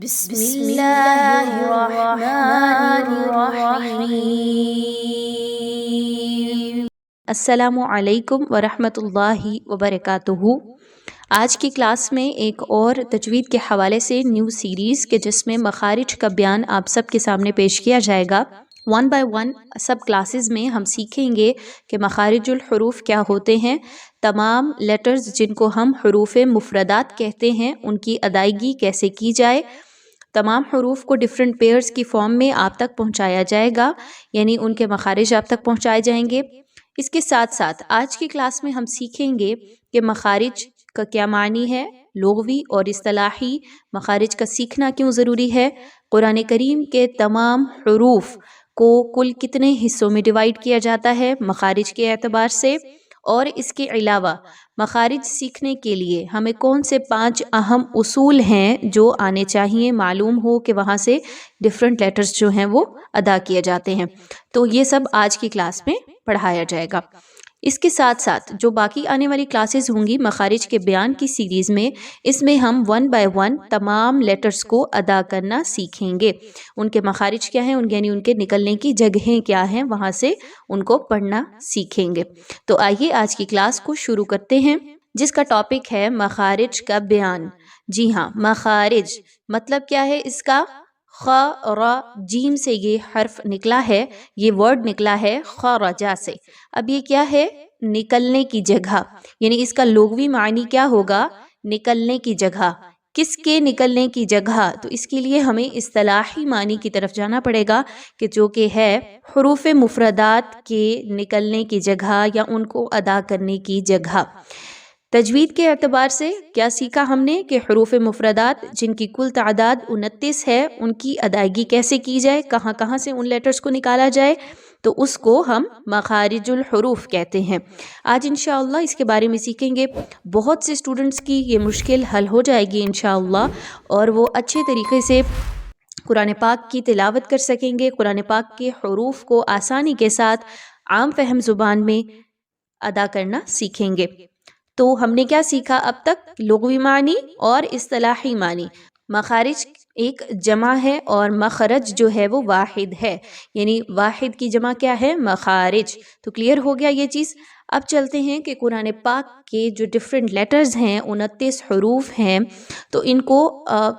بسم اللہ الرحمن الرحیم۔ السلام علیکم ورحمۃ اللہ وبرکاتہ۔ آج کی کلاس میں ایک اور تجوید کے حوالے سے نیو سیریز کے جس میں مخارج کا بیان آپ سب کے سامنے پیش کیا جائے گا۔ 1 by 1 سب کلاسز میں ہم سیکھیں گے کہ مخارج الحروف کیا ہوتے ہیں، تمام لیٹرز جن کو ہم حروف مفردات کہتے ہیں ان کی ادائیگی کیسے کی جائے، تمام حروف کو ڈیفرنٹ پیئرز کی فارم میں آپ تک پہنچایا جائے گا، یعنی ان کے مخارج آپ تک پہنچائے جائیں گے۔ اس کے ساتھ ساتھ آج کی کلاس میں ہم سیکھیں گے کہ مخارج کا کیا معنی ہے، لغوی اور اصطلاحی مخارج کا سیکھنا کیوں ضروری ہے، قرآن کریم کے تمام حروف کو کل کتنے حصوں میں ڈیوائیڈ کیا جاتا ہے مخارج کے اعتبار سے، اور اس کے علاوہ مخارج سیکھنے کے لیے ہمیں کون سے 5 اہم اصول ہیں جو آنے چاہیے، معلوم ہو کہ وہاں سے ڈیفرنٹ لیٹرز جو ہیں وہ ادا کیے جاتے ہیں۔ تو یہ سب آج کی کلاس میں پڑھایا جائے گا۔ اس کے ساتھ ساتھ جو باقی آنے والی کلاسز ہوں گی مخارج کے بیان کی سیریز میں، اس میں ہم 1 by 1 تمام لیٹرز کو ادا کرنا سیکھیں گے، ان کے مخارج کیا ہیں، یعنی ان کے نکلنے کی جگہیں کیا ہیں، وہاں سے ان کو پڑھنا سیکھیں گے۔ تو آئیے آج کی کلاس کو شروع کرتے ہیں، جس کا ٹاپک ہے مخارج کا بیان۔ جی ہاں، مخارج مطلب کیا ہے اس کا؟ خ ر جیم سے یہ حرف نکلا ہے، یہ ورڈ نکلا ہے خرجا سے۔ اب یہ کیا ہے؟ نکلنے کی جگہ، یعنی اس کا لغوی معنی کیا ہوگا؟ نکلنے کی جگہ۔ کس کے نکلنے کی جگہ؟ تو اس کے لیے ہمیں اصطلاحی معنی کی طرف جانا پڑے گا، کہ جو کہ ہے حروف مفردات کے نکلنے کی جگہ یا ان کو ادا کرنے کی جگہ۔ تجوید کے اعتبار سے کیا سیکھا ہم نے کہ حروف مفردات جن کی کل تعداد 29 ہے ان کی ادائیگی کیسے کی جائے، کہاں کہاں سے ان لیٹرز کو نکالا جائے، تو اس کو ہم مخارج الحروف کہتے ہیں۔ آج انشاءاللہ اس کے بارے میں سیکھیں گے۔ بہت سے اسٹوڈنٹس کی یہ مشکل حل ہو جائے گی انشاءاللہ، اور وہ اچھے طریقے سے قرآن پاک کی تلاوت کر سکیں گے، قرآن پاک کے حروف کو آسانی کے ساتھ عام فہم زبان میں ادا کرنا سیکھیں گے۔ تو ہم نے کیا سیکھا اب تک؟ لغوی معنی اور اصطلاحی معنی۔ مخارج ایک جمع ہے اور مخرج جو ہے وہ واحد ہے، یعنی واحد کی جمع کیا ہے؟ مخارج۔ تو کلیئر ہو گیا یہ چیز۔ اب چلتے ہیں کہ قرآن پاک کے جو ڈیفرنٹ لیٹرز ہیں، 29 حروف ہیں، تو ان کو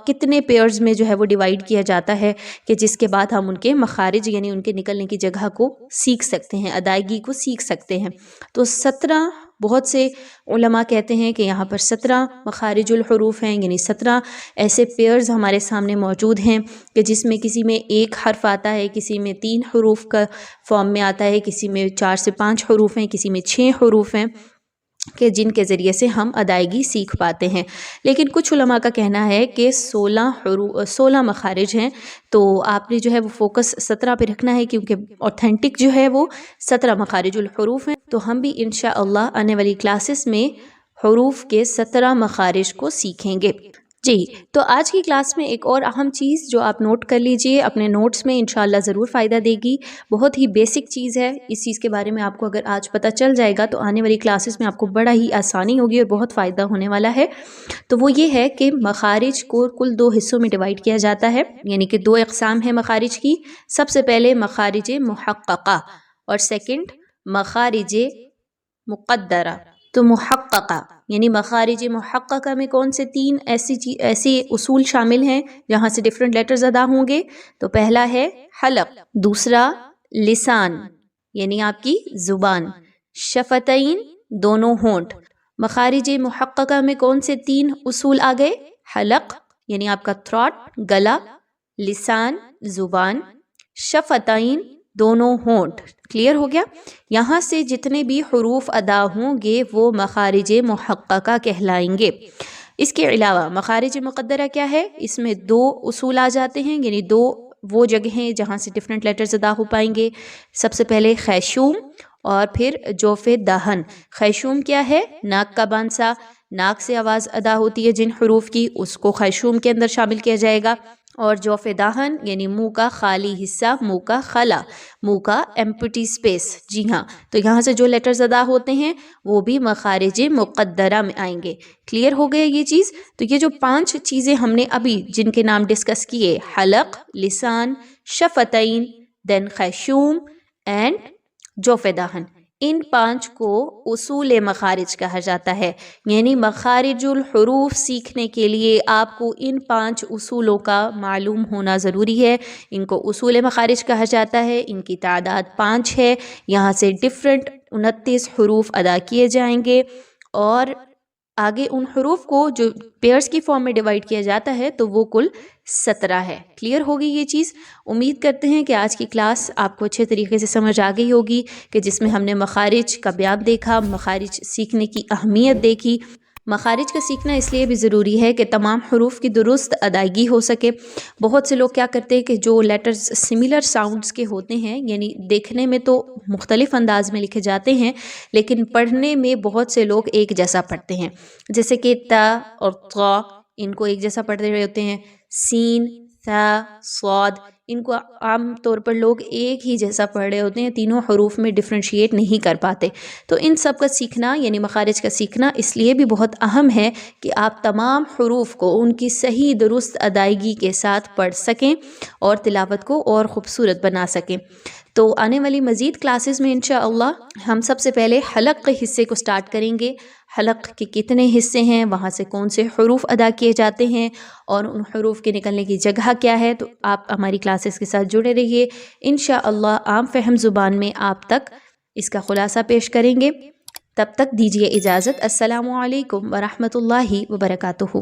کتنے پیئرز میں جو ہے وہ ڈیوائیڈ کیا جاتا ہے، کہ جس کے بعد ہم ان کے مخارج یعنی ان کے نکلنے کی جگہ کو سیکھ سکتے ہیں، ادائیگی کو سیکھ سکتے ہیں۔ تو 17 بہت سے علماء کہتے ہیں کہ یہاں پر 17 مخارج الحروف ہیں، یعنی 17 ایسے پیئرز ہمارے سامنے موجود ہیں کہ جس میں کسی میں 1 حرف آتا ہے، کسی میں 3 حروف کا فارم میں آتا ہے، کسی میں 4 سے 5 حروف ہیں، کسی میں 6 حروف ہیں، کہ جن کے ذریعے سے ہم ادائیگی سیکھ پاتے ہیں۔ لیکن کچھ علماء کا کہنا ہے کہ 16 مخارج ہیں، تو آپ نے جو ہے وہ فوکس 17 پہ رکھنا ہے، کیونکہ اوتھینٹک جو ہے وہ 17 مخارج الحروف ہیں۔ تو ہم بھی انشاءاللہ آنے والی کلاسز میں حروف کے 17 مخارج کو سیکھیں گے۔ جی، تو آج کی کلاس میں ایک اور اہم چیز جو آپ نوٹ کر لیجئے اپنے نوٹس میں، انشاءاللہ ضرور فائدہ دے گی، بہت ہی بیسک چیز ہے، اس چیز کے بارے میں آپ کو اگر آج پتہ چل جائے گا تو آنے والی کلاسز میں آپ کو بڑا ہی آسانی ہوگی اور بہت فائدہ ہونے والا ہے۔ تو وہ یہ ہے کہ مخارج کو کل 2 حصوں میں ڈیوائیڈ کیا جاتا ہے، یعنی کہ 2 اقسام ہیں مخارج کی۔ سب سے پہلے مخارج محققہ اور سیکنڈ مخارج مقدرہ۔ تو محققہ یعنی مخارج محققہ میں کون سے 3 ایسے اصول شامل ہیں جہاں سے ڈیفرنٹ لیٹرز ادا ہوں گے؟ تو پہلا ہے حلق، دوسرا لسان یعنی آپ کی زبان، شفتین دونوں ہونٹ۔ مخارج محققہ میں کون سے 3 اصول آ گئے؟ حلق یعنی آپ کا تھروٹ گلا، لسان زبان، شفتین دونوں ہونٹ۔ کلیئر ہو گیا؟ یہاں سے جتنے بھی حروف ادا ہوں گے وہ مخارج محققہ کہلائیں گے۔ اس کے علاوہ مخارج مقدرہ کیا ہے؟ اس میں 2 اصول آ جاتے ہیں، یعنی 2 وہ جگہیں جہاں سے ڈیفرنٹ لیٹرز ادا ہو پائیں گے۔ سب سے پہلے خیشوم اور پھر جوف دہن۔ خیشوم کیا ہے؟ ناک کا بانسا، ناک سے آواز ادا ہوتی ہے جن حروف کی، اس کو خیشوم کے اندر شامل کیا جائے گا۔ اور جوف دہن یعنی منہ کا خالی حصہ، منہ کا خلا، منہ کا ایمپٹی اسپیس. جی ہاں، تو یہاں سے جو لیٹرز ادا ہوتے ہیں وہ بھی مخارج مقدرہ میں آئیں گے. کلیئر ہو گیا یہ چیز؟ تو یہ جو 5 چیزیں ہم نے ابھی جن کے نام ڈسکس کیے، حلق، لسان، شفتین، دین خیشوم اینڈ جوف دہن، ان 5 کو اصول مخارج کہا جاتا ہے. یعنی مخارج الحروف سیکھنے کے لیے آپ کو ان 5 اصولوں کا معلوم ہونا ضروری ہے. ان کو اصول مخارج کہا جاتا ہے. ان کی تعداد 5 ہے. یہاں سے ڈفرینٹ 29 حروف ادا کیے جائیں گے، اور آگے ان حروف کو جو پیئرز کی فارم میں ڈیوائڈ کیا جاتا ہے تو وہ کل 17 ہے. کلیئر ہوگی یہ چیز؟ امید کرتے ہیں کہ آج کی کلاس آپ کو اچھے طریقے سے سمجھ آ گئی ہوگی، کہ جس میں ہم نے مخارج کا بیان دیکھا، مخارج سیکھنے کی اہمیت دیکھی. مخارج کا سیکھنا اس لیے بھی ضروری ہے کہ تمام حروف کی درست ادائیگی ہو سکے. بہت سے لوگ کیا کرتے ہیں کہ جو لیٹرز سملر ساؤنڈز کے ہوتے ہیں، یعنی دیکھنے میں تو مختلف انداز میں لکھے جاتے ہیں لیکن پڑھنے میں بہت سے لوگ ایک جیسا پڑھتے ہیں. جیسے کہ تا اور طا، ان کو ایک جیسا پڑھ رہے ہوتے ہیں. سین، ثا، صاد، ان کو عام طور پر لوگ ایک ہی جیسا پڑھ رہے ہوتے ہیں، تینوں حروف میں ڈفرینشیٹ نہیں کر پاتے. تو ان سب کا سیکھنا یعنی مخارج کا سیکھنا اس لیے بھی بہت اہم ہے کہ آپ تمام حروف کو ان کی صحیح درست ادائیگی کے ساتھ پڑھ سکیں اور تلاوت کو اور خوبصورت بنا سکیں. تو آنے والی مزید کلاسز میں انشاءاللہ ہم سب سے پہلے حلق کے حصے کو سٹارٹ کریں گے. حلق کے کتنے حصے ہیں، وہاں سے کون سے حروف ادا کیے جاتے ہیں، اور ان حروف کے نکلنے کی جگہ کیا ہے. تو آپ ہماری کلاسز کے ساتھ جڑے رہیے. انشاءاللہ عام فہم زبان میں آپ تک اس کا خلاصہ پیش کریں گے. تب تک دیجیے اجازت. السلام علیکم ورحمۃ اللہ وبرکاتہ.